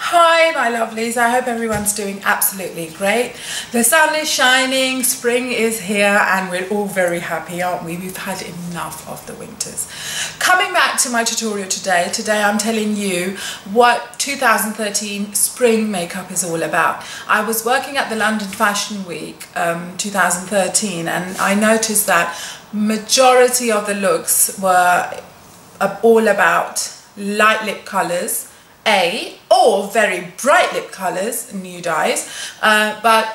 Hi my lovelies, I hope everyone's doing absolutely great. The sun is shining, spring is here and we're all very happy, aren't we? We've had enough of the winters. Coming back to my tutorial today I'm telling you what 2013 spring makeup is all about. I was working at the London Fashion Week 2013 and I noticed that majority of the looks were all about light lip colours, or very bright lip colours, nude eyes, but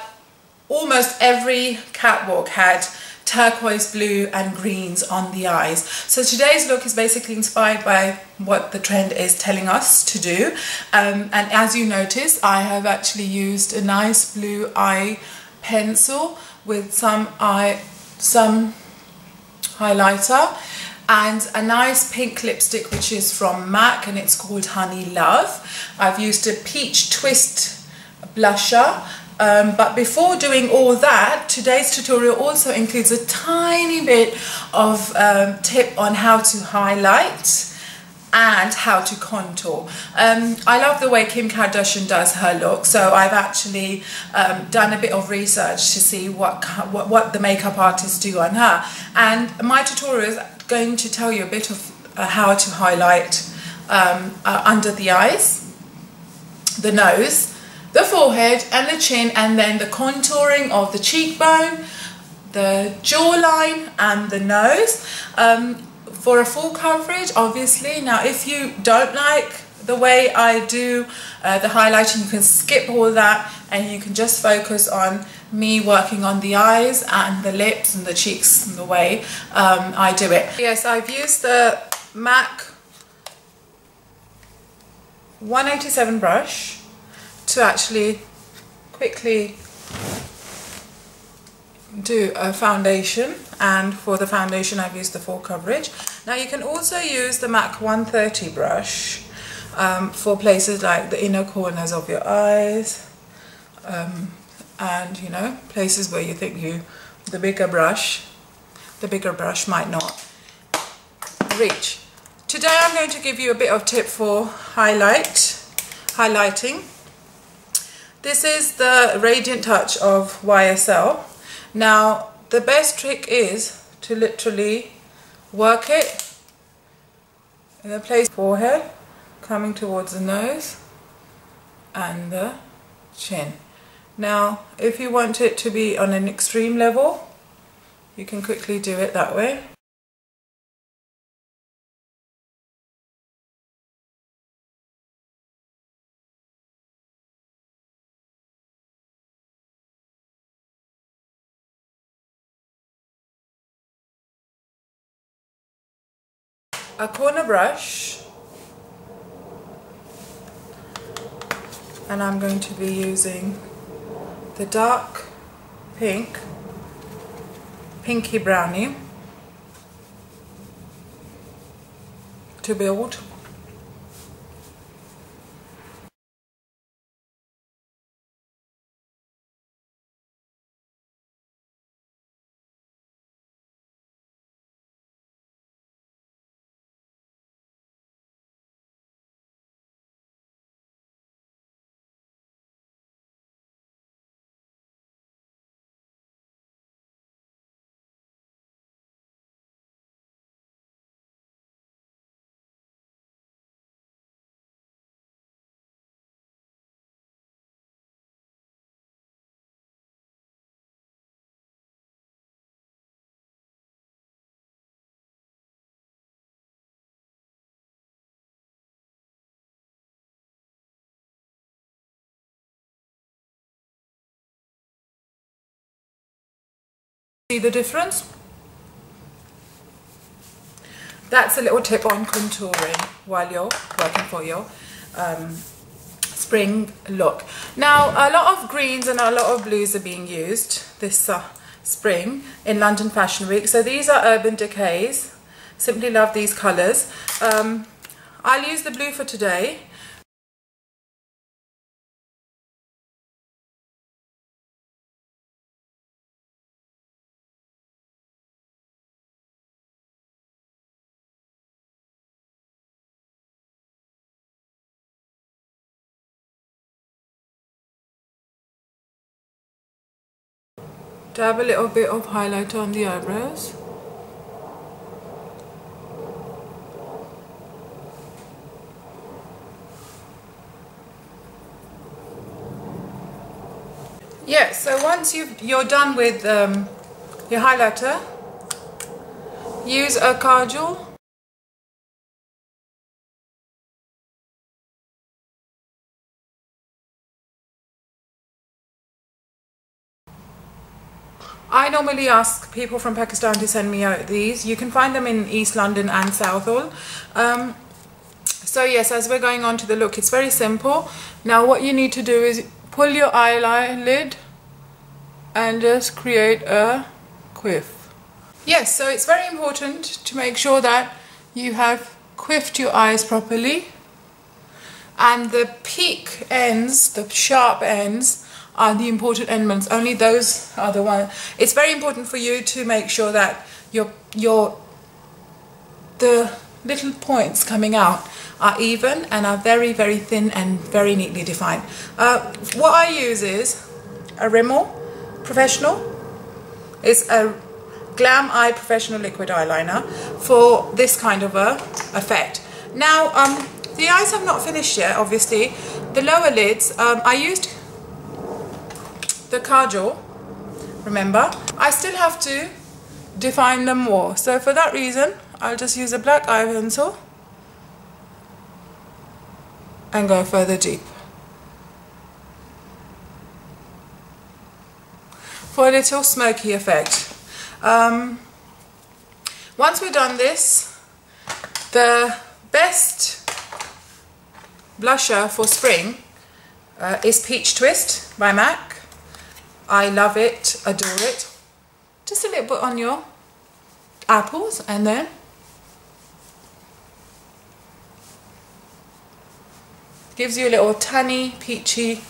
almost every catwalk had turquoise blue and greens on the eyes. So today's look is basically inspired by what the trend is telling us to do, and as you notice I have actually used a nice blue eye pencil with some highlighter and a nice pink lipstick which is from MAC and it's called Honey Love. I've used a peach twist blusher, but before doing all that, today's tutorial also includes a tiny bit of tip on how to highlight and how to contour. I love the way Kim Kardashian does her look, so I've actually done a bit of research to see what the makeup artists do on her, and my tutorial is going to tell you a bit of how to highlight under the eyes, the nose, the forehead and the chin, and then the contouring of the cheekbone, the jawline and the nose, for a full coverage obviously. Now if you don't like the way I do the highlighting, you can skip all that and you can just focus on me working on the eyes and the lips and the cheeks and the way I do it. Yes, I've used the MAC 187 brush to actually quickly do a foundation, and for the foundation I've used the full coverage. Now you can also use the MAC 130 brush for places like the inner corners of your eyes, and you know, places where you think the bigger brush might not reach. Today I'm going to give you a bit of tip for highlighting. This is the Radiant Touch of YSL. Now the best trick is to literally work it in the place forehead, coming towards the nose and the chin. Now if you want it to be on an extreme level, you can quickly do it that way. A corner brush, and I'm going to be using the dark pinky brownie to build. See the difference? That's a little tip on contouring while you're working for your spring look. Now a lot of greens and a lot of blues are being used this spring in London Fashion Week. So these are Urban Decays. Simply love these colours. I'll use the blue for today. Dab a little bit of highlighter on the eyebrows. Yeah, so once you're done with your highlighter, use a kajal. I normally ask people from Pakistan to send me out these. You can find them in East London and Southall. So yes, as we're going on to the look, it's very simple. Now what you need to do is pull your eyelid and just create a quiff. Yes, so it's very important to make sure that you have quiffed your eyes properly, and the peak ends, the sharp ends, are the important elements. Only those are the ones. It's very important for you to make sure that the little points coming out are even and are very, very thin and very neatly defined. What I use is a Rimmel Professional. It's a Glam Eye Professional Liquid Eyeliner for this kind of a effect. Now, the eyes have not finished yet, obviously. The lower lids, I used the kajal, remember. I still have to define them more. So for that reason, I'll just use a black eye pencil and go further deep. For a little smoky effect. Once we've done this, the best blusher for spring is Peach Twist by MAC. I love it, adore it. Just a little bit on your apples, and then gives you a little tanny, peachy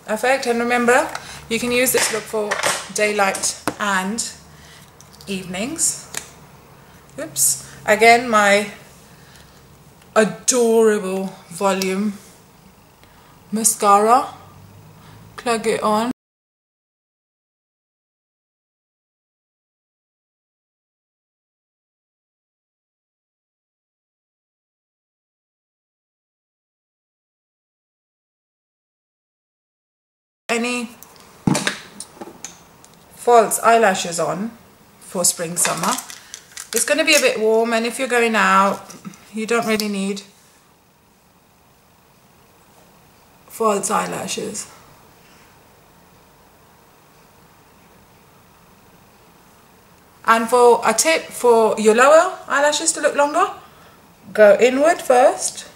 effect. And remember, you can use this look for daylight and evenings. Oops. Again, my adorable volume mascara. Plug it on. Any false eyelashes on for spring summer. It's going to be a bit warm, and if you're going out you don't really need false eyelashes. And for a tip for your lower eyelashes to look longer, go inward first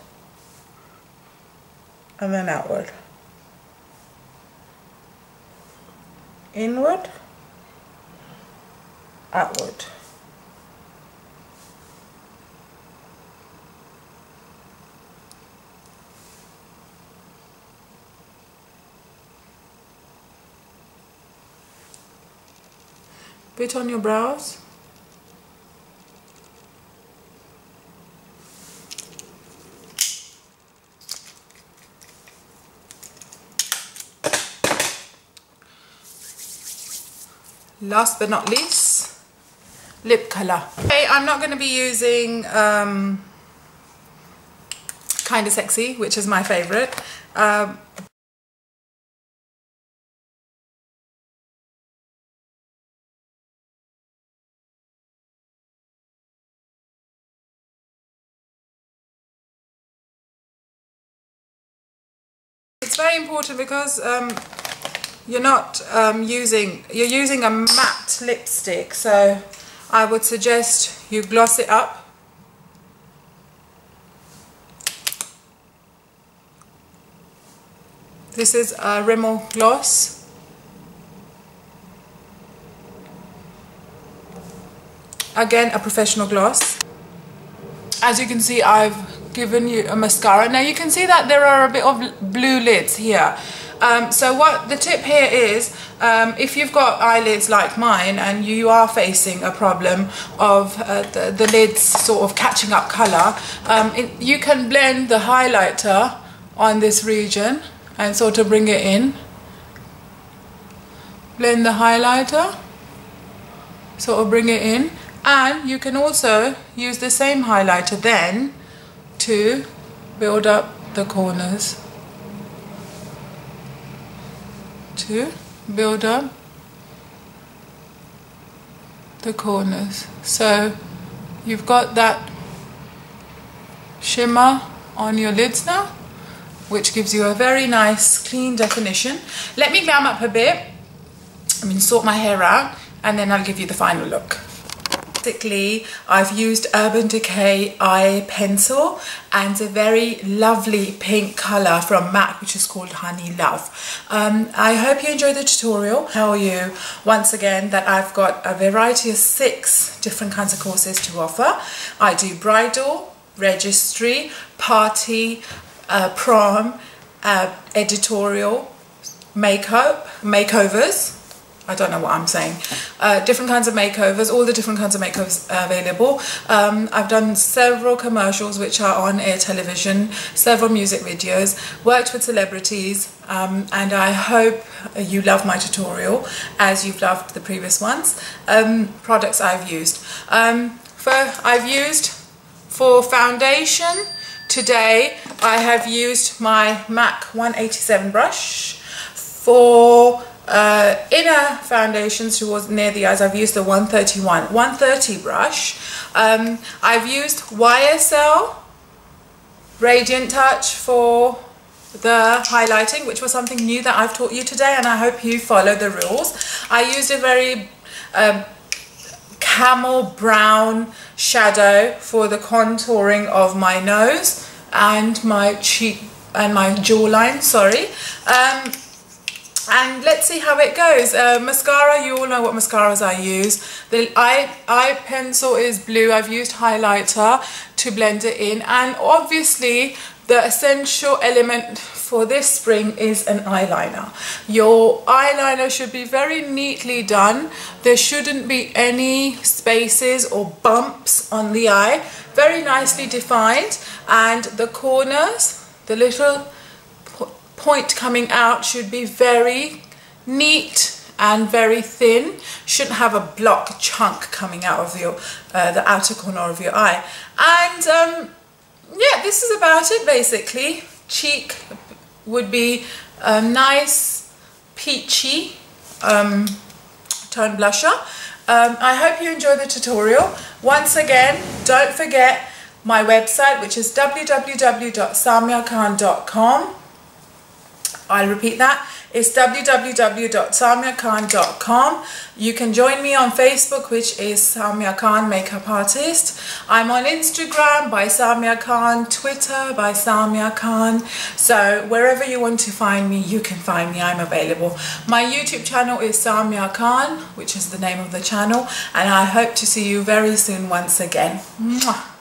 and then outward. Inward, outward. Bit on your brows. Last but not least, lip color. Okay, I'm not going to be using Kinda Sexy, which is my favorite. It's very important because you're using a matte lipstick, so I would suggest you gloss it up. This is a Rimmel gloss. Again, a professional gloss. As you can see, I've given you a mascara. Now you can see that there are a bit of blue lids here. So what the tip here is, if you've got eyelids like mine and you are facing a problem of the lids sort of catching up colour, you can blend the highlighter on this region and sort of bring it in blend the highlighter, sort of bring it in, and you can also use the same highlighter then to build up the corners, to build up the corners. So you've got that shimmer on your lids now, which gives you a very nice clean definition. Let me glam up a bit, sort my hair out, and then I'll give you the final look. Basically, I've used Urban Decay eye pencil and a very lovely pink colour from MAC, which is called Honey Love. I hope you enjoyed the tutorial. I'll tell you once again that I've got a variety of 6 different kinds of courses to offer. I do bridal, registry, party, prom, editorial, makeovers. I don't know what I'm saying. Different kinds of makeovers, all the different kinds of makeovers available. I've done several commercials which are on air television, several music videos, worked with celebrities, and I hope you love my tutorial as you've loved the previous ones. Products I've used. For foundation, today I have used my MAC 187 brush. For inner foundations towards near the eyes, I've used the 130 brush. I've used YSL Radiant Touch for the highlighting, which was something new that I've taught you today, and I hope you follow the rules. I used a very camel brown shadow for the contouring of my nose and my cheek and my jawline, sorry. And let's see how it goes. Mascara, you all know what mascaras I use. The eye pencil is blue. I've used highlighter to blend it in, and obviously the essential element for this spring is an eyeliner. Your eyeliner should be very neatly done. There shouldn't be any spaces or bumps on the eye. Very nicely defined, and the corners, the little point coming out, should be very neat and very thin. Shouldn't have a block chunk coming out of your the outer corner of your eye. And yeah, this is about it basically. Cheek would be a nice peachy tone blusher. I hope you enjoyed the tutorial. Once again, don't forget my website, which is www.samiakhan.com. I'll repeat that. It's www.samiakhan.com. You can join me on Facebook, which is Samia Khan Makeup Artist. I'm on Instagram by Samia Khan, Twitter by Samia Khan. So wherever you want to find me, you can find me. I'm available. My YouTube channel is Samia Khan, which is the name of the channel. And I hope to see you very soon once again. Mwah.